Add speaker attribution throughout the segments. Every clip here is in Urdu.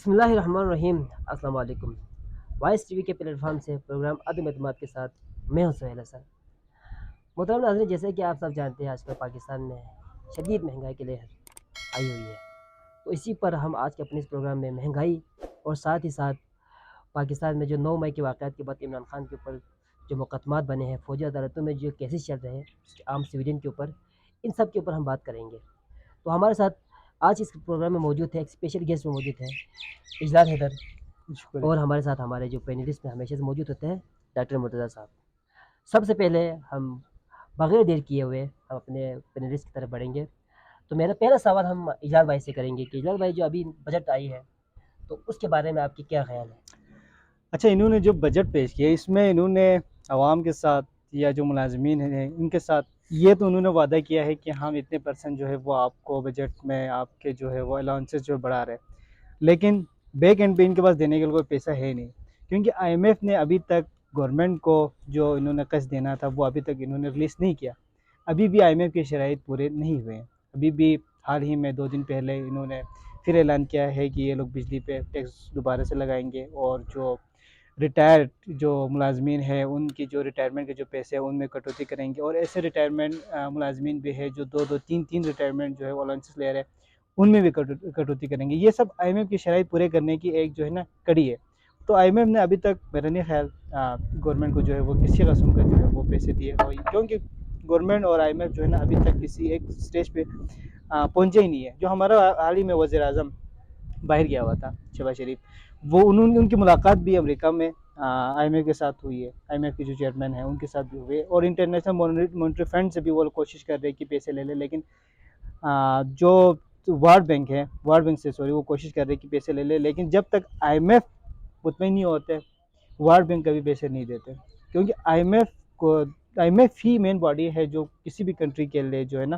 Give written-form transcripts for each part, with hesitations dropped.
Speaker 1: بسم اللہ الرحمن الرحیم۔ السلام علیکم۔ وائس ٹی وی کے پلیٹ فارم سے پروگرام عدم اعتماد کے ساتھ میں ہوں سہیل حسن۔ محترم ناظرین، جیسے کہ آپ سب جانتے ہیں آج کل پاکستان میں شدید مہنگائی کی لہر آئی ہوئی ہے، تو اسی پر ہم آج کے اپنے اس پروگرام میں مہنگائی اور ساتھ ہی ساتھ پاکستان میں جو 9 مئی کے واقعات کے بعد عمران خان کے اوپر جو مقدمات بنے ہیں، فوجی عدالتوں میں جو کیسز چل رہے ہیں عام سویلین کے اوپر، ان سب کے اوپر ہم بات کریں گے۔ تو ہمارے ساتھ آج اس پروگرام میں موجود ہے، ایک اسپیشل گیسٹ میں موجود ہے اجلال حیدر،
Speaker 2: شکریہ۔
Speaker 1: اور ہمارے ساتھ ہمارے جو پینلسٹ میں ہمیشہ سے موجود ہوتے ہیں ڈاکٹر مرتضیٰ صاحب۔ سب سے پہلے ہم بغیر دیر کیے ہوئے ہم اپنے پینلسٹ کی طرف بڑھیں گے۔ تو میرا پہلا سوال ہم اجلال بھائی سے کریں گے کہ اجلال بھائی، جو ابھی بجٹ آئی ہے تو اس کے بارے میں آپ کی کیا خیال ہے؟
Speaker 2: اچھا، انہوں نے جو بجٹ پیش کیا اس میں انہوں نے عوام کے ساتھ یا جو ملازمین ہیں ان کے ساتھ یہ تو انہوں نے وعدہ کیا ہے کہ ہم اتنے پرسنٹ جو ہے وہ آپ کو بجٹ میں آپ کے جو ہے وہ الاؤنسز جو بڑھا رہے ہیں، لیکن بیک اینڈ پہ ان کے پاس دینے کے لیے کوئی پیسہ ہے نہیں، کیونکہ آئی ایم ایف نے ابھی تک گورنمنٹ کو جو انہوں نے قرض دینا تھا وہ ابھی تک انہوں نے ریلیز نہیں کیا۔ ابھی بھی آئی ایم ایف کے شرائط پورے نہیں ہوئے ہیں۔ ابھی بھی حال ہی میں 2 دن پہلے انہوں نے پھر اعلان کیا ہے کہ یہ لوگ بجلی پہ ٹیکس دوبارہ سے لگائیں گے، اور جو ریٹائرڈ جو ملازمین ہیں ان کی جو ریٹائرمنٹ کے جو پیسے ہیں ان میں کٹوتی کریں گے، اور ایسے ریٹائرمنٹ ملازمین بھی ہے جو 2 2 3 3 ریٹائرمنٹ جو ہے وہ الاؤنسز لے رہے ہیں، ان میں بھی کٹوتی کریں گے۔ یہ سب آئی ایم ایف کی شرائط پورے کرنے کی ایک جو ہے نا کڑی ہے۔ تو آئی ایم ایف نے ابھی تک میرا نہیں خیال گورنمنٹ کو جو ہے وہ کسی قسم کا جو ہے وہ پیسے دیے ہوئے، کیونکہ گورنمنٹ اور آئی ایم ایف جو ہے نا ابھی تک کسی ایک سٹیج پہ پہنچے ہی نہیں ہے۔ جو ہمارا حال ہی میں وزیر اعظم باہر گیا ہوا تھا شہباز شریف، وہ ان کی ملاقات بھی امریکہ میں آئی ایم ایف کے ساتھ ہوئی ہے، آئی ایم ایف کے جو چیئرمین ہیں ان کے ساتھ بھی ہوئے، اور انٹرنیشنل مانیٹری فنڈ سے بھی وہ کوشش کر رہے ہیں کہ پیسے لے لیں، لیکن جو ورلڈ بینک سے وہ کوشش کر رہے ہیں کہ پیسے لے لیں، لیکن جب تک آئی ایم ایف مطمئن نہیں ہوتے ورلڈ بینک کبھی پیسے نہیں دیتے، کیونکہ آئی ایم ایف ہی مین باڈی ہے جو کسی بھی کنٹری کے لیے جو ہے نا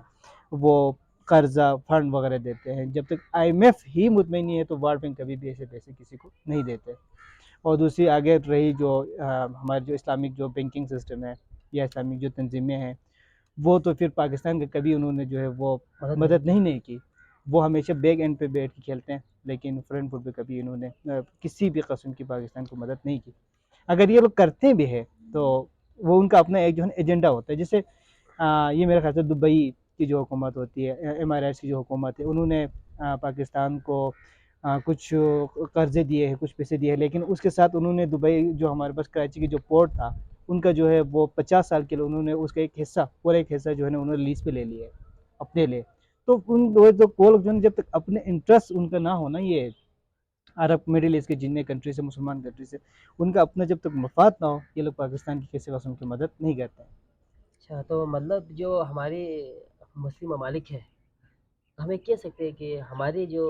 Speaker 2: وہ قرضہ فنڈ وغیرہ دیتے ہیں۔ جب تک آئی ایم ایف ہی مطمئن نہیں ہے تو ورلڈ بینک کبھی بھی ایسے پیسے کسی کو نہیں دیتے۔ اور دوسری آگے رہی جو ہمارے جو اسلامک جو بینکنگ سسٹم ہے یا اسلامک جو تنظیمیں ہیں، وہ تو پھر پاکستان کے کبھی انہوں نے جو ہے وہ مدد نہیں کی۔ وہ ہمیشہ بیک اینڈ پہ بیٹھ کے کھیلتے ہیں، لیکن فرنٹ فٹ پہ کبھی انہوں نے کسی بھی قسم کی پاکستان کو مدد نہیں کی۔ اگر یہ لوگ کرتے بھی ہیں تو وہ ان کا اپنا ایک جو ہے ایجنڈا ہوتا ہے، جیسے یہ میرے خیال سے دبئی کی جو حکومت ہوتی ہے، ایم آر ایس کی جو حکومت ہے، انہوں نے پاکستان کو کچھ قرضے دیے ہیں، کچھ پیسے دیے ہیں، لیکن اس کے ساتھ انہوں نے دبئی جو ہمارے پاس کراچی کی جو پورٹ تھا ان کا جو ہے وہ 50 سال کے لیے انہوں نے اس کا ایک حصہ پورا ایک حصہ جو ہے نا انہوں نے لیز پہ لے لیا ہے اپنے لیے۔ تو ان وہ لوگ جو جب تک اپنے انٹرسٹ ان کا نہ ہونا، یہ عرب مڈل ایسٹ کے جتنے کنٹری سے مسلمان کنٹری سے ان کا اپنا جب تک مفاد نہ ہو، یہ لوگ پاکستان کی کسی قسم کی مدد نہیں کرتے ہیں۔
Speaker 1: اچھا، تو مطلب جو ہماری مسلم ممالک ہے، ہمیں کہہ سکتے ہیں کہ ہماری جو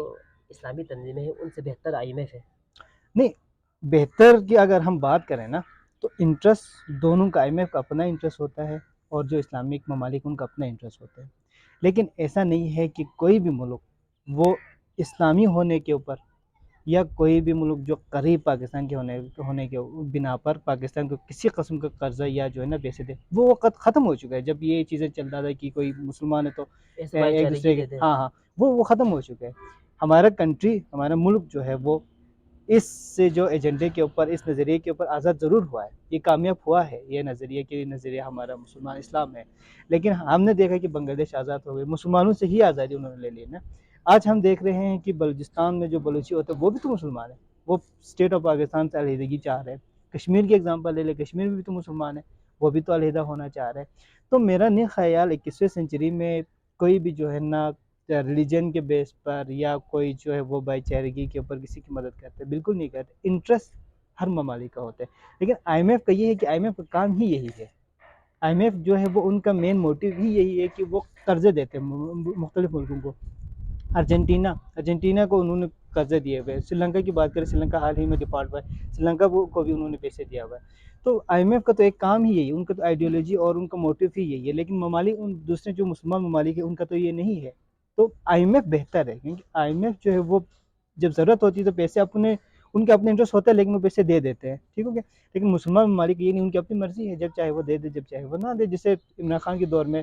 Speaker 1: اسلامی تنظیمیں ہیں ان سے بہتر آئی ایم ایف ہے؟
Speaker 2: نہیں، بہتر کی اگر ہم بات کریں نا تو انٹرسٹ دونوں کا، آئی ایم ایف کا اپنا انٹرسٹ ہوتا ہے اور جو اسلامک ممالک ان کا اپنا انٹرسٹ ہوتا ہے، لیکن ایسا نہیں ہے کہ کوئی بھی ملک وہ اسلامی ہونے کے اوپر یا کوئی بھی ملک جو قریب پاکستان کے ہونے کے بنا پر پاکستان کو کسی قسم کا قرضہ یا جو ہے نا پیسے دے۔ وہ وقت ختم ہو چکا ہے جب یہ چیزیں چلتا تھا کہ کوئی مسلمان ہے تو
Speaker 1: ایسے بھائی
Speaker 2: ایک
Speaker 1: چارگی
Speaker 2: دوسرے کے،
Speaker 1: دے دیں۔
Speaker 2: ہاں وہ ختم ہو چکا ہے۔ ہمارا کنٹری، ہمارا ملک جو ہے وہ اس سے جو ایجنڈے کے اوپر، اس نظریے کے اوپر آزاد ضرور ہوا ہے، یہ کامیاب ہوا ہے، یہ نظریہ ہمارا مسلمان اسلام ہے، لیکن ہم نے دیکھا کہ بنگلہ دیش آزاد ہو گئی، مسلمانوں سے ہی آزادی انہوں نے لے لی نا۔ آج ہم دیکھ رہے ہیں کہ بلوچستان میں جو بلوچی ہوتے ہیں وہ بھی تو مسلمان ہیں، وہ اسٹیٹ آف پاکستان سے علیحدگی چاہ رہے ہیں۔ کشمیر کی اگزامپل لے لے، کشمیر میں بھی تو مسلمان ہیں، وہ بھی تو علیحدہ ہونا چاہ رہے ہیں۔ تو میرا نہیں خیال 21ویں سنچری میں کوئی بھی جو ہے نا ریلیجن کے بیس پر یا کوئی جو ہے وہ بھائی چارگی کے اوپر کسی کی مدد کرتے، بالکل نہیں کرتے۔ انٹرسٹ ہر ممالک کا ہوتا ہے، لیکن آئی ایم ایف کا یہ ہے کہ آئی ایم ایف کا کام ہی یہی ہے۔ آئی ایم ایف جو ہے وہ ان کا مین موٹیو ہی یہی ہے کہ وہ قرضے دیتے ہیں مختلف ملکوں کو۔ ارجنٹینا کو انہوں نے قرضے دیے ہوئے، سری لنکا کی بات کریں، سری لنکا حال ہی میں ڈیفالٹ ہوا ہے، سری لنکا کو بھی انہوں نے پیسے دیا ہوا ہے۔ تو آئی ایم ایف کا تو ایک کام ہی یہی ہے، ان کا تو آئیڈیولوجی اور ان کا موٹیو ہی یہی ہے، لیکن ممالک ان دوسرے جو مسلمان ممالک ہیں ان کا تو یہ نہیں ہے۔ تو آئی ایم ایف بہتر ہے، کیونکہ آئی ایم ایف جو ہے وہ جب ضرورت ہوتی ہے تو پیسے ان کے اپنے انٹرسٹ ہوتا ہے، لیکن وہ پیسے دے دیتے ہیں، ٹھیک ہو گیا۔ لیکن مسلمان ممالک یہ نہیں، ان کی اپنی مرضی ہے، جب چاہے وہ دے دے، جب چاہے وہ نہ دے۔ جیسے عمران خان کے دور میں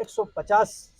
Speaker 3: 150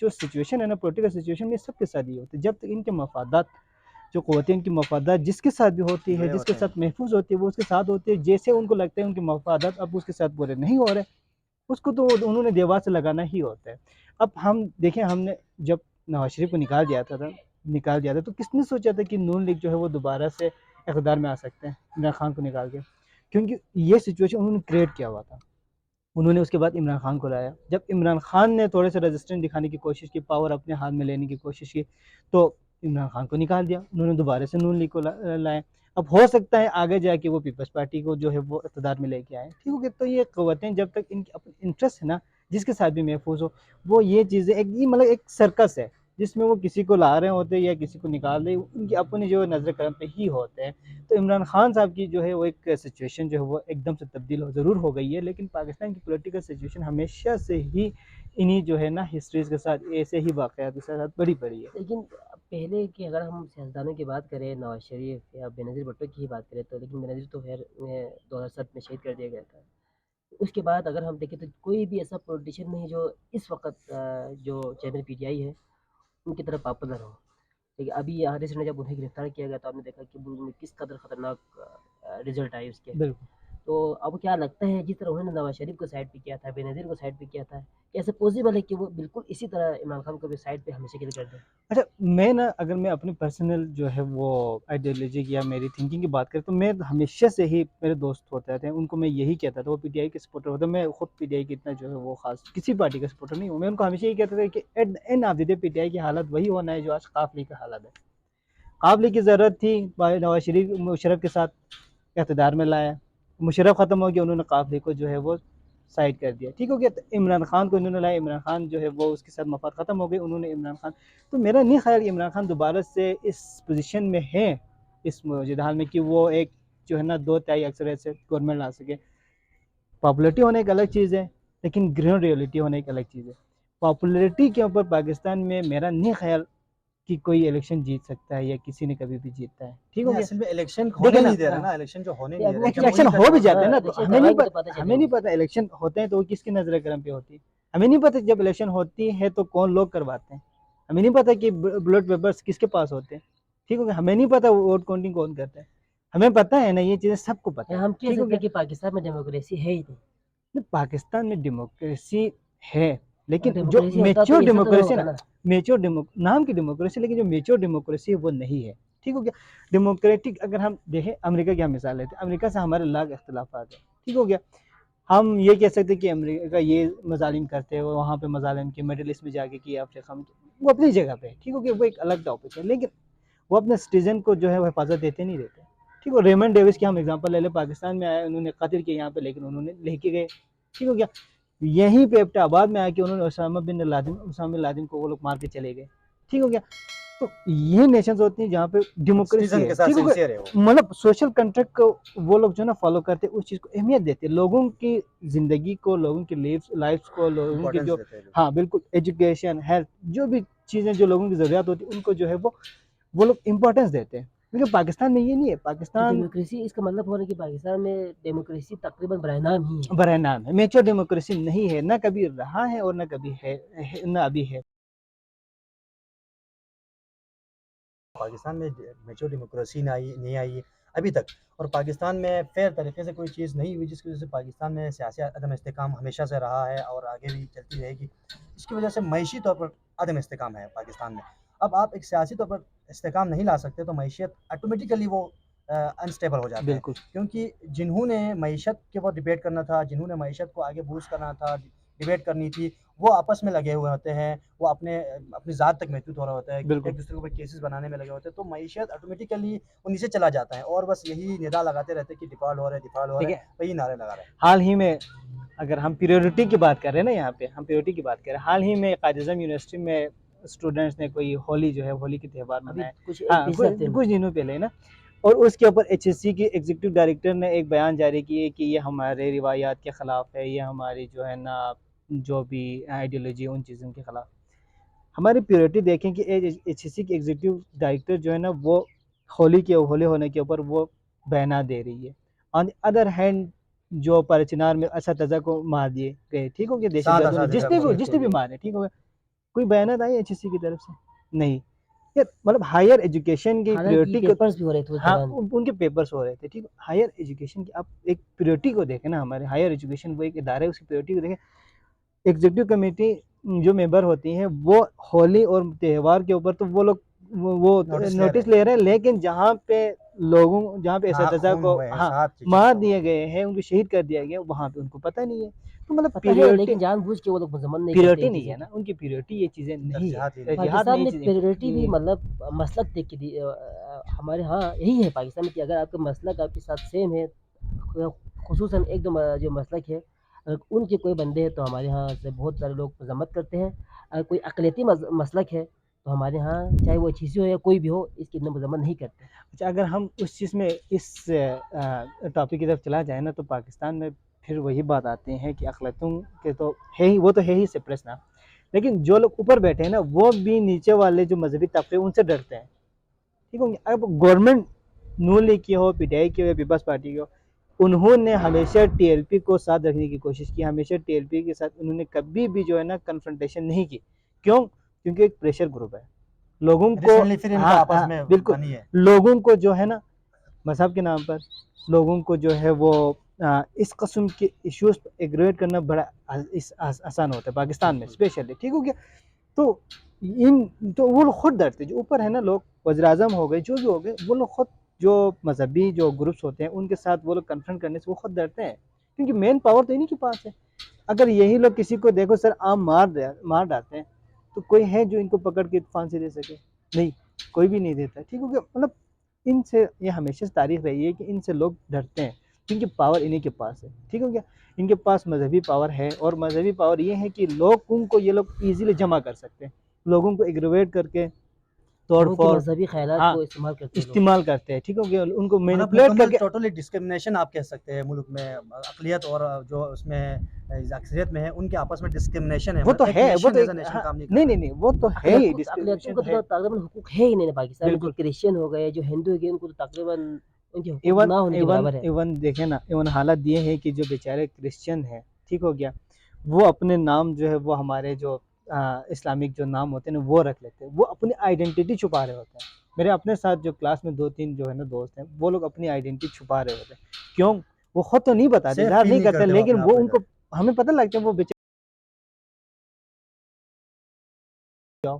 Speaker 2: جو سچویشن ہے نا، پولیٹیکل سچویشن میں سب کے ساتھ یہ ہوتا ہے. جب تک ان کے مفادات جو قوتیں ان کی مفادات جس کے ساتھ بھی ہوتی ہے،
Speaker 3: بڑے
Speaker 2: جس کے
Speaker 3: ہوتے ہیں.
Speaker 2: ساتھ محفوظ ہوتی ہے، وہ اس کے ساتھ ہوتی ہے. جیسے ان کو لگتا ہے ان کے مفادات اب اس کے ساتھ پورے نہیں ہو رہے، اس کو تو انہوں نے دیوار سے لگانا ہی ہوتا ہے. اب ہم دیکھیں، ہم نے جب نواز شریف کو نکال دیا تھا تو کس نے سوچا تھا کہ نون لیگ جو ہے وہ دوبارہ سے اقتدار میں آ سکتے ہیں عمران خان کو نکال کے؟ کیونکہ یہ سچویشن انہوں نے کریٹ کیا ہوا تھا. انہوں نے اس کے بعد عمران خان کو لایا. جب عمران خان نے تھوڑے سے ریزسٹنس دکھانے کی کوشش کی، پاور اپنے ہاتھ میں لینے کی کوشش کی، تو عمران خان کو نکال دیا. انہوں نے دوبارہ سے نون لیگ کو لائے. اب ہو سکتا ہے آگے جا کے وہ پیپلز پارٹی کو جو ہے وہ اقتدار میں لے کے آئے. ٹھیک ہو گیا. تو یہ قوتیں جب تک ان کی اپنے انٹرسٹ ہے نا، جس کے ساتھ بھی محفوظ ہو، وہ یہ چیزیں یہ مطلب ایک سرکس ہے جس میں وہ کسی کو لا رہے ہوتے یا کسی کو نکال رہے، ان کی اپنی جو نظر کرم پہ ہی ہوتے ہیں. تو عمران خان صاحب کی جو ہے وہ ایک سچویشن جو ہے وہ ایک دم سے تبدیل ضرور ہو گئی ہے، لیکن پاکستان کی پولیٹیکل سچویشن ہمیشہ سے ہی انہی جو ہے نا ہسٹریز کے ساتھ ایسے ہی واقعات کے ساتھ بڑی پڑی ہے.
Speaker 1: لیکن پہلے کی اگر ہم سیاستدانوں کی بات کریں، نواز شریف یا بینظیر بھٹو کی ہی بات کریں تو، لیکن بینظیر تو خیر 2007 میں شہید کر دیا گیا تھا. اس کے بعد اگر ہم دیکھیں تو کوئی بھی ایسا پولیٹیشین نہیں جو اس وقت جو چیئرمین پی ٹی آئی ہے ان کی طرف پاپولر ہو. لیکن ابھی یہاں ریسنٹ جب انہیں گرفتار کیا گیا تو آپ نے دیکھا کہ ملک میں کس قدر خطرناک رزلٹ آئے اس کے.
Speaker 2: بالکل.
Speaker 1: تو اب کیا لگتا ہے جس طرح انہوں نے نواز شریف کو سائڈ پہ کیا تھا، بینظیر کو سائڈ پہ کیا تھا، کیسے پاسبل ہے کہ وہ بالکل اسی طرح عمران خان کو بھی سائڈ پہ ہمیشہ کے لیے کر دیں؟
Speaker 2: اچھا، میں نا اگر میں اپنی پرسنل جو ہے وہ آئیڈیالوجی کی یا میری تھنکنگ کی بات کریں تو میں ہمیشہ سے ہی، میرے دوست ہوتے تھے ان کو میں یہی کہتا تھا، وہ پی ٹی آئی کے سپورٹر ہوتے. میں خود پی ٹی آئی کی اتنا جو ہے وہ خاص کسی پارٹی کا سپورٹر نہیں ہوں. میں ان کو ہمیشہ یہی کہتا تھا کہ at the end of the day P T I کی حالت وہی ہونا ہے جو آج قاف لیگ کا حالت ہے. قاف لیگ کی ضرورت تھی، نواز شریف مشرف کے ساتھ اقتدار میں لایا. مشرف ختم ہو گیا، انہوں نے قاف لیگ کو جو ہے وہ سائڈ کر دیا. ٹھیک ہو گیا. تو عمران خان کو انہوں نے لایا. عمران خان جو ہے وہ اس کے ساتھ مفاد ختم ہو گئے، انہوں نے عمران خان. تو میرا نہیں خیال کہ عمران خان دوبارہ سے اس پوزیشن میں ہیں اس موجودہ حال میں کہ وہ ایک جو ہے نا 2/3 اکثریت سے گورنمنٹ لا سکے. پاپولیٹی ہونے ایک الگ چیز ہے، لیکن گراؤنڈ ریئلٹی ہونے ایک الگ چیز ہے. پاپولیٹی کے اوپر پاکستان میں میرا نہیں خیال کہ کوئی الیکشن جیت سکتا ہے یا کسی نے کبھی بھی جیتا ہے. ٹھیک ہو گیا.
Speaker 3: اصل میں الیکشن ہونے
Speaker 2: دیکھیں نا،
Speaker 3: نہیں دے رہے نا، الیکشن جو ہونے نہیں دے رہے.
Speaker 2: الیکشن ہو بھی جاتے ہیں نا تو
Speaker 1: الیکشن
Speaker 2: ہمیں نہیں
Speaker 1: کروائیں گے تو
Speaker 2: پتا،
Speaker 1: پتہ چلے
Speaker 2: ہمیں نہیں
Speaker 1: گی.
Speaker 2: پتا الیکشن ہوتے ہیں تو وہ کس کی نظر کرم پہ ہوتی ہے. ہمیں نہیں پتا جب الیکشن ہوتی ہے تو کون لوگ کرواتے ہیں. ہمیں نہیں پتا کہ بلٹ پیپرز کس کے پاس ہوتے ہیں. ٹھیک ہو گیا. ہمیں نہیں پتا ووٹ کاؤنٹنگ کون کرتا ہے. ہمیں پتا ہے نا، یہ چیزیں سب کو پتا ہے.
Speaker 1: ہم کہہ
Speaker 2: ٹھیک ہو
Speaker 1: سکتے
Speaker 2: گیا.
Speaker 1: ہیں کہ پاکستان میں ڈیموکریسی ہے ہی نہیں.
Speaker 2: پاکستان میں ڈیموکریسی ہے، لیکن جو
Speaker 1: ڈیموکریسی ہوتا تو
Speaker 2: میچور
Speaker 1: ایسا تو نہ
Speaker 2: ڈیموکریسی
Speaker 1: ہوگا
Speaker 2: نا،
Speaker 1: نا.
Speaker 2: نام کی ڈیموکریسی، لیکن جو میچور ڈیموکریسی ہے وہ نہیں ہے. ٹھیک ہو گیا. ڈیموکریٹک اگر ہم دیکھیں، امریکہ کی ہم مثال لیتے ہیں، امریکہ سے ہمارے لاکھ اختلافات ہیں. ٹھیک ہو گیا. ہم یہ کہہ سکتے کہ امریکہ یہ مظالم کرتے ہیں، وہاں پہ مظالم کے مڈل ایسٹ میں جا کے کیا افریقہ میں، وہ اپنی جگہ پہ. ٹھیک ہو گیا. وہ ایک الگ ٹاپک ہے، لیکن وہ اپنے سٹیزن کو جو ہے وہ حفاظت دیتے نہیں دیتے. ٹھیک ہے. ریمنڈ ڈیوس کی ہم اگزامپل لے لیں، پاکستان میں آئے، انہوں نے قتل کیا یہاں پہ، لیکن انہوں نے لے کے گئے. ٹھیک ہو گیا. یہیں پہ ایبٹ آباد میں آ کے انہوں نے اسامہ بن لادن کو وہ لوگ مار کے چلے گئے. ٹھیک ہو گیا. تو یہ نیشنز ہوتی ہیں جہاں پہ ڈیموکریسی
Speaker 3: سٹیزن
Speaker 2: ہے.
Speaker 3: کے ساتھ
Speaker 2: ٹھیک ہو گیا.
Speaker 3: سنسیئر ہے وہ.
Speaker 2: مطلب سوشل کنٹریکٹ کو وہ لوگ جو ہے نا فالو کرتے ہیں، اس چیز کو اہمیت دیتے ہیں، لوگوں کی زندگی کو، لوگوں کی لائف کو، لوگوں کی جو،
Speaker 3: امپورٹنس دیتے ہیں.
Speaker 2: ہاں بالکل، ایجوکیشن، ہیلتھ، جو بھی چیزیں جو لوگوں کی ضروریات ہوتی ہیں ان کو جو ہے وہ لوگ امپورٹنس دیتے ہیں. لیکن پاکستان میں یہ نہیں ہے.
Speaker 1: تو
Speaker 2: پاکستان
Speaker 1: ڈیموکریسی، اس کا مطلب ہو رہا ہے کہ پاکستان میں ڈیموکریسی تقریباً برائے نام ہی ہے.
Speaker 2: برائے نام ہے. میچور ڈیموکریسی نہیں ہے، نہ کبھی رہا ہے اور نہ کبھی ہے، نہ ابھی ہے.
Speaker 3: پاکستان میں میچور ڈیموکریسی نہیں آئی ابھی تک، اور پاکستان میں فیئر طریقے سے کوئی چیز نہیں ہوئی، جس کی وجہ سے پاکستان میں سیاسی عدم استحکام ہمیشہ سے رہا ہے اور آگے بھی چلتی رہے گی. اس کی وجہ سے معاشی طور پر عدم استحکام ہے پاکستان میں. اب آپ ایک سیاسی طور پر استحکام نہیں لا سکتے تو معیشت آٹومیٹیکلی وہ انسٹیبل ہو جاتا ہے.
Speaker 2: بالکل.
Speaker 3: کیونکہ جنہوں نے معیشت کے اوپر ڈبیٹ کرنا تھا، جنہوں نے معیشت کو آگے بوسٹ کرنا تھا، ڈبیٹ کرنی تھی، وہ آپس میں لگے ہوئے ہوتے ہیں، وہ اپنی ذات تک محدود ہو رہا ہوتا ہے، ایک دوسرے کے اوپر کیسز بنانے میں لگے ہوتے ہیں. تو معیشت آٹومیٹیکلی وہ نیچے چلا جاتا ہے، اور بس یہی ندا لگاتے رہتے ہیں کہ ڈیفالٹ ہو رہا ہے، وہی نعرے لگا رہے ہیں.
Speaker 2: حال ہی میں اگر ہم پیریورٹی کی بات کر رہے ہیں نا، یہاں پہ ہم پیریورٹی کی بات کر رہے ہیں، حال ہی میں قائد اعظم یونیورسٹی میں اسٹوڈنٹس نے کوئی ہولی جو ہے، ہولی کی تہوار منایا. کچھ دنوں پہلے نا، اور اس کے اوپر ایچ ایس سی کی ایگزیکٹو ڈائریکٹر نے ایک بیان جاری کیے کہ یہ ہمارے روایات کے خلاف ہے، یہ ہماری جو ہے نا جو بھی آئیڈیالوجی ان چیزوں کے خلاف. ہماری پیورٹی دیکھیں کہ ایچ ایس سی کی ایگزیکٹو ڈائریکٹر جو ہے نا وہ ہولی ہونے کے اوپر وہ بیانات دے رہی ہے. آن دی ادر ہینڈ جو پرچنار میں اساتذہ کو مار دیے گئے، ٹھیک ہو گیا، دہشت
Speaker 3: سات
Speaker 2: گردوں نے
Speaker 3: اساتذہ کو
Speaker 2: جس نے بھی مارے، ٹھیک ہو گیا، کوئی بیانات آئی HSC کی طرف سے؟ نہیں. یہ مطلب ہائر ایجوکیشن کی
Speaker 1: حالانکہ
Speaker 2: پریورٹی کو،
Speaker 1: پیپرز بھی ہو رہے تھے اس
Speaker 2: ہاں
Speaker 1: دوران.
Speaker 2: ان کے پیپرس ہو رہے تھے، ٹھیک. ہائر ایجوکیشن کی آپ ایک پریورٹی کو دیکھیں نا، ہمارے ہائر ایجوکیشن وہ ایک ادارہ ہے، اس کی پریورٹی کو دیکھیں. ایگزیکٹو کمیٹی جو ممبر ہوتی ہیں وہ ہولی اور تہوار کے اوپر تو وہ لوگ وہ نوٹس لے رہے ہیں، لیکن جہاں پہ اساتذہ کو مار دیے گئے ہیں، ان کو شہید کر دیا گیا، وہاں پہ ان کو پتہ نہیں ہے. تو مطلب
Speaker 1: پتہ ہے لیکن جان بوجھ کے وہ لوگ مذمت نہیں کرتے
Speaker 2: پیریورٹی
Speaker 1: ہیں
Speaker 2: نہیں
Speaker 1: چیزیں
Speaker 2: ہے نا،
Speaker 1: کی.
Speaker 2: ان کی پیریورٹی یہ چیزیں نہیں ہے،
Speaker 3: ترجیحات
Speaker 2: ترجیحات
Speaker 1: پاکستان
Speaker 2: نہیں
Speaker 1: میں
Speaker 2: چیزیں.
Speaker 1: پیریورٹی بھی مطلب مسلک دیکھ کے ہمارے ہاں یہی ہے پاکستان میں کہ اگر آپ کا مسلک آپ کے ساتھ سیم ہے، خصوصاً ایک دو جو مسلک ہے، اگر ان کے کوئی بندے ہیں تو ہمارے ہاں سے بہت سارے لوگ مذمت کرتے ہیں. اگر کوئی اقلیتی مسلک ہے تو ہمارے ہاں چاہے وہ HSC ہو یا کوئی بھی ہو، اس کی اتنا مذمت نہیں کرتے.
Speaker 2: اچھا، اگر ہم اس چیز میں اس ٹاپک کی طرف چلا جائیں نا، تو پاکستان میں پھر وہی بات آتی ہیں کہ اقلیتوں کے تو ہے ہی، وہ تو ہے ہی سپریس نا، لیکن جو لوگ اوپر بیٹھے ہیں نا، وہ بھی نیچے والے جو مذہبی طبقے ان سے ڈرتے ہیں، ٹھیک ہے. اب گورنمنٹ نون لیگ کی ہو، PTI کی ہو، پیپلز پارٹی کی ہو، انہوں نے ہمیشہ TLP کو ساتھ رکھنے کی کوشش کی، ہمیشہ TLP کے ساتھ انہوں نے کبھی بھی جو ہے نا کنفرنٹیشن نہیں کی. کیوں؟ کیونکہ ایک پریشر گروپ ہے لوگوں کو.
Speaker 3: پھر ان
Speaker 2: ہاں
Speaker 3: کا آپس
Speaker 2: ہاں
Speaker 3: میں
Speaker 2: بالکل،
Speaker 3: بنی ہے.
Speaker 2: لوگوں کو جو ہے نا مذہب کے نام پر لوگوں کو جو ہے وہ اس قسم کے ایشوز ایگریویٹ کرنا بڑا آسان ہوتا ہے پاکستان میں اسپیشلی، ٹھیک ہو گیا. تو وہ لوگ خود ڈرتے، جو اوپر ہے نا لوگ، وزیر اعظم ہو گئے، جو بھی ہو گئے، وہ لوگ خود جو مذہبی جو گروپس ہوتے ہیں ان کے ساتھ وہ لوگ کنفرنٹ کرنے سے وہ خود ڈرتے ہیں، کیونکہ مین پاور تو انہیں کے پاس ہے. اگر یہی لوگ کسی کو دیکھو سر عام مار ڈالتے ہیں، تو کوئی ہے جو ان کو پکڑ کے پھانسی دے سکے؟ نہیں، کوئی بھی نہیں دیتا، ٹھیک ہو گیا. مطلب ان سے یہ ہمیشہ تاریخ رہی ہے کہ ان سے لوگ ڈرتے ہیں کیونکہ پاور انہیں کے پاس ہے، ٹھیک ہو گیا. ان کے پاس مذہبی پاور ہے، اور مذہبی پاور یہ ہے کہ لوگوں کو یہ لوگ ایزیلی جمع کر سکتے ہیں، لوگوں کو ایگریویٹ کر کے توڑ
Speaker 1: لوگوں کے
Speaker 2: پھوڑ
Speaker 1: مذہبی خیالات
Speaker 2: ہاں
Speaker 1: کو استعمال کرتے ہیں لوگ.
Speaker 2: استعمال کرتے ہیں، ٹھیک ہو گیا. ان کو
Speaker 3: مطلب
Speaker 2: مینیپولیٹ کر
Speaker 3: مکمل
Speaker 2: کے
Speaker 3: ٹوٹلی ڈسکرمنیشن آپ کہہ سکتے ہیں ملک میں، اقلیت اور جو اس میں اکثریت میں ہے ان کے آپس میں ڈسکرمنیشن ہے.
Speaker 2: وہ تو
Speaker 3: ایک
Speaker 2: ہے، وہ
Speaker 3: نیشن
Speaker 2: تو
Speaker 3: ایز اے نیشن
Speaker 2: ہاں،
Speaker 3: کام نہیں کر
Speaker 2: نہیں
Speaker 3: رہا.
Speaker 2: نہیں وہ تو ہے ہی،
Speaker 1: اقلیتوں
Speaker 2: ڈسکرمنیشن
Speaker 1: کو
Speaker 2: ہے.
Speaker 1: تو تقریباً حقوق ہے ہی نہیں پاکستان میں. جو
Speaker 2: بالکل.
Speaker 1: کرسچن ہو گئے، جو ہندو ہو گئے، ان کو تو تقریباً ان کے حقوق
Speaker 2: ایون
Speaker 1: نہ ہونے کے
Speaker 2: ایون
Speaker 1: برابر ہے.
Speaker 2: ایون دیکھیں نا، ایون حالت یہ ہے کہ جو بیچارے کرسچن ہیں، ٹھیک ہو گیا، وہ اپنے نام جو ہے وہ ہمارے جو اسلامک جو نام ہوتے ہیں نا وہ رکھ لیتے ہیں، وہ اپنی آئیڈینٹی چھپا رہے ہوتے ہیں. میرے اپنے ساتھ جو کلاس میں 2-3 جو ہے نا دوست ہیں، وہ لوگ اپنی آئیڈینٹی چھپا رہے ہوتے ہیں. کیوں؟ وہ خود تو نہیں بتاتے،
Speaker 3: سیف
Speaker 2: ظاہر
Speaker 3: فیل
Speaker 2: نہیں
Speaker 3: نہیں
Speaker 2: کرتے،
Speaker 3: کرتے
Speaker 2: لیکن
Speaker 3: اپنے آپ
Speaker 2: وہ
Speaker 3: کو
Speaker 2: ان کو
Speaker 3: ادھر.
Speaker 2: ہمیں پتہ لگتا ہے وہ بیچارے جاؤ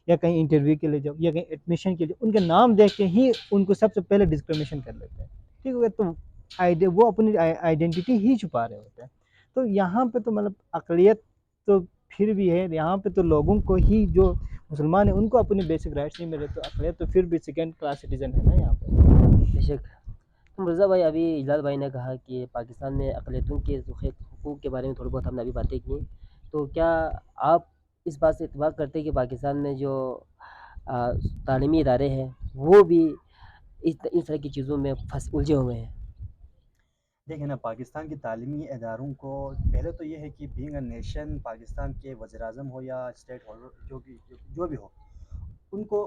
Speaker 2: یا کہیں انٹرویو کے لیے جاؤ یا کہیں ایڈمیشن کے لیے، ان کے نام دیکھ کے ہی ان کو سب سے پہلے ڈسکرمنیشن کر لیتے ہیں، ٹھیک ہو گیا. تو وہ اپنی آئیڈینٹی ہی چھپا رہے ہوتے ہیں. تو یہاں پہ تو مطلب اقلیت تو پھر بھی ہے، یہاں پہ تو لوگوں کو ہی جو مسلمان ہیں ان کو اپنے بیسک رائٹس نہیں ملے، تو اقلیت تو پھر بھی سیکنڈ کلاس سٹیزن ہے نا یہاں پہ.
Speaker 1: بے شک. مرزا بھائی، ابھی اجلال بھائی نے کہا کہ پاکستان میں اقلیتوں کے حقوق کے بارے میں تھوڑی بہت ہم نے ابھی باتیں کی. تو کیا آپ اس بات سے اتفاق کرتے ہیں کہ پاکستان میں جو تعلیمی ادارے ہیں وہ بھی اس طرح کی چیزوں میں الجھے ہوئے ہیں؟
Speaker 3: دیکھیں نا، پاکستان کی تعلیمی اداروں کو پہلے تو یہ ہے کہ بینگ اے نیشن، پاکستان کے وزیر اعظم ہو یا اسٹیٹ ہولڈر جو بھی ہو، ان کو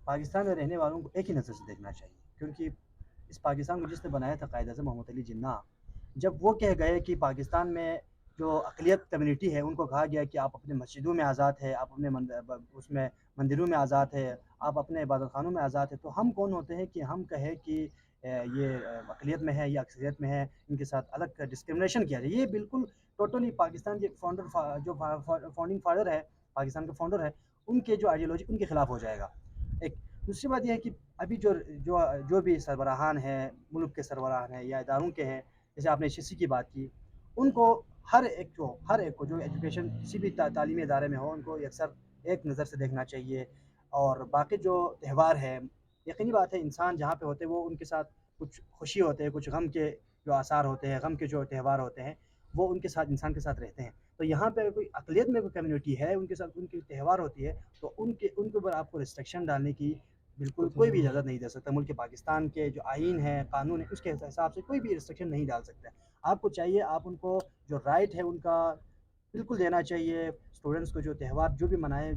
Speaker 3: پاکستان میں رہنے والوں کو ایک ہی نظر سے دیکھنا چاہیے. کیونکہ اس پاکستان کو جس نے بنایا تھا قائد اعظم محمد علی جناح، جب وہ کہہ گئے کہ پاکستان میں جو اقلیت کمیونٹی ہے ان کو کہا گیا کہ آپ اپنے مسجدوں میں آزاد ہے، آپ اپنے اس میں مندروں میں آزاد ہے، آپ اپنے عبادت خانوں میں آزاد ہے، تو ہم کون ہوتے ہیں کہ ہم کہیں کہ یہ اقلیت میں ہے یا اکثریت میں ہے، ان کے ساتھ الگ ڈسکرمنیشن کیا جائے. یہ بالکل ٹوٹلی پاکستان کے فاؤنڈر جو فاؤنڈنگ فادر ہے، پاکستان کا فاؤنڈر ہے، ان کے جو آئیڈیالوجی ان کے خلاف ہو جائے گا. ایک دوسری بات یہ ہے کہ ابھی جو بھی سربراہان ہیں، ملک کے سربراہان ہیں یا اداروں کے ہیں، جیسے آپ نے HSC کی بات کی، ان کو ہر ایک کو جو ایجوکیشن کسی بھی تعلیمی ادارے میں ہو، ان کو یکسر ایک نظر سے دیکھنا چاہیے. اور باقی جو تہوار ہے، یقینی بات ہے انسان جہاں پہ ہوتے ہیں وہ ان کے ساتھ کچھ خوشی ہوتے ہیں، کچھ غم کے جو آثار ہوتے ہیں، غم کے جو تہوار ہوتے ہیں، وہ ان کے ساتھ انسان کے ساتھ رہتے ہیں. تو یہاں پہ کوئی اقلیت میں کوئی کمیونٹی ہے، ان کے ساتھ ان کی تہوار ہوتی ہے، تو ان کے اوپر آپ کو ریسٹرکشن ڈالنے کی بالکل کوئی بھی اجازت نہیں دے سکتا. ملک پاکستان کے جو آئین ہے، قانون ہے، اس کے حساب سے کوئی بھی ریسٹرکشن نہیں ڈال سکتا. آپ کو چاہیے آپ ان کو جو رائٹ ہے ان کا بالکل دینا چاہیے. اسٹوڈنٹس کو جو تہوار جو بھی منائے،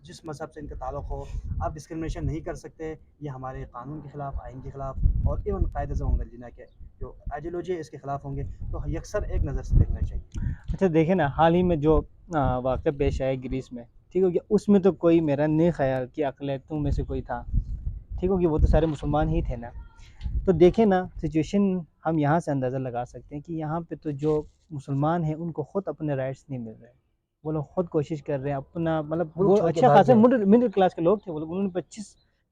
Speaker 3: جس مذہب سے ان کا تعلق ہو، آپ ڈسکرمنیشن نہیں کر سکتے. یہ ہمارے قانون کے خلاف، آئین کے خلاف، اور ایون قائد اعظم محمد علی جناح کے جو آئیڈیالوجی اس کے خلاف ہوں گے تو یکسر ایک نظر سے دیکھنا چاہیے.
Speaker 2: اچھا دیکھیں نا، حال ہی میں جو واقعہ پیش آیا گریس میں، ٹھیک ہو گیا، اس میں تو کوئی میرا نہیں خیال کہ اقلیتوں میں سے کوئی تھا، ٹھیک ہو گیا، وہ تو سارے مسلمان ہی تھے نا. تو دیکھیں نا سچویشن ہم یہاں سے اندازہ لگا سکتے ہیں کہ یہاں پہ تو جو مسلمان ہیں ان کو خود اپنے رائٹس نہیں مل رہے. وہ لوگ خود کوشش کر رہے ہیں اپنا، مطلب
Speaker 1: ملک
Speaker 2: وہ
Speaker 1: چھوڑ کے
Speaker 2: اچھا
Speaker 1: بھاگ
Speaker 2: خاصے
Speaker 1: گئے.
Speaker 2: مڈل کلاس کے لوگ تھے، وہ لوگ، انہوں نے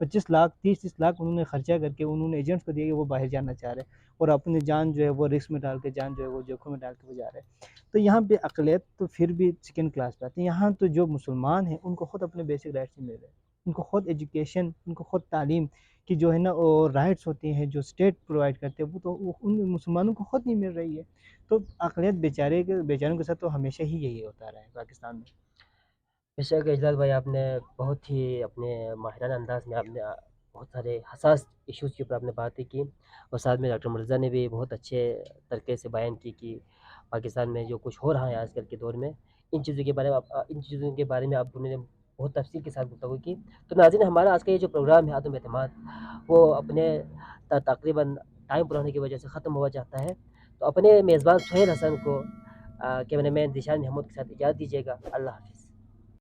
Speaker 2: 25 لاکھ 30 لاکھ انہوں نے خرچہ کر کے انہوں نے ایجنٹس کو دیا کہ وہ باہر جانا چاہ رہے ہیں، اور اپنی جان جو ہے وہ رسک میں ڈال کے، جان جو ہے وہ جوکھم میں ڈال کے وہ جا رہے ہیں. تو یہاں پہ اقلیت تو پھر بھی سیکنڈ کلاس پہ آتے ہیں. یہاں تو جو مسلمان ہیں ان کو خود اپنے بیسک رائٹس نہیں مل رہے، ان کو خود ایجوکیشن، ان کو خود تعلیم کی جو ہے نا وہ رائٹس ہوتی ہیں جو اسٹیٹ پرووائڈ کرتے ہیں، وہ تو ان مسلمانوں کو خود نہیں مل رہی ہے. تو اقلیت بیچاروں کے ساتھ تو ہمیشہ ہی یہی ہوتا رہا ہے پاکستان میں.
Speaker 1: بے شک اجلال بھائی، آپ نے بہت ہی اپنے ماہرانہ انداز میں آپ نے بہت سارے حساس ایشوز کے اوپر آپ نے باتیں کی، اور ساتھ میں ڈاکٹر مرزا نے بھی بہت اچھے طریقے سے بیان کی کہ پاکستان میں جو کچھ ہو رہا ہے آج کل کے دور میں، ان چیزوں کے بارے میں آپ نے بہت تفصیل کے ساتھ گفتگو کی. تو ناظرین، ہمارا آج کا یہ جو پروگرام ہے عدم اعتماد، وہ اپنے تقریباً ٹائم پر ہونے کی وجہ سے ختم ہوا جاتا ہے. تو اپنے میزبان سہیل حسن کو کیمرہ مین ذیشان محمود کے ساتھ اجازت دیجیے گا. اللہ حافظ.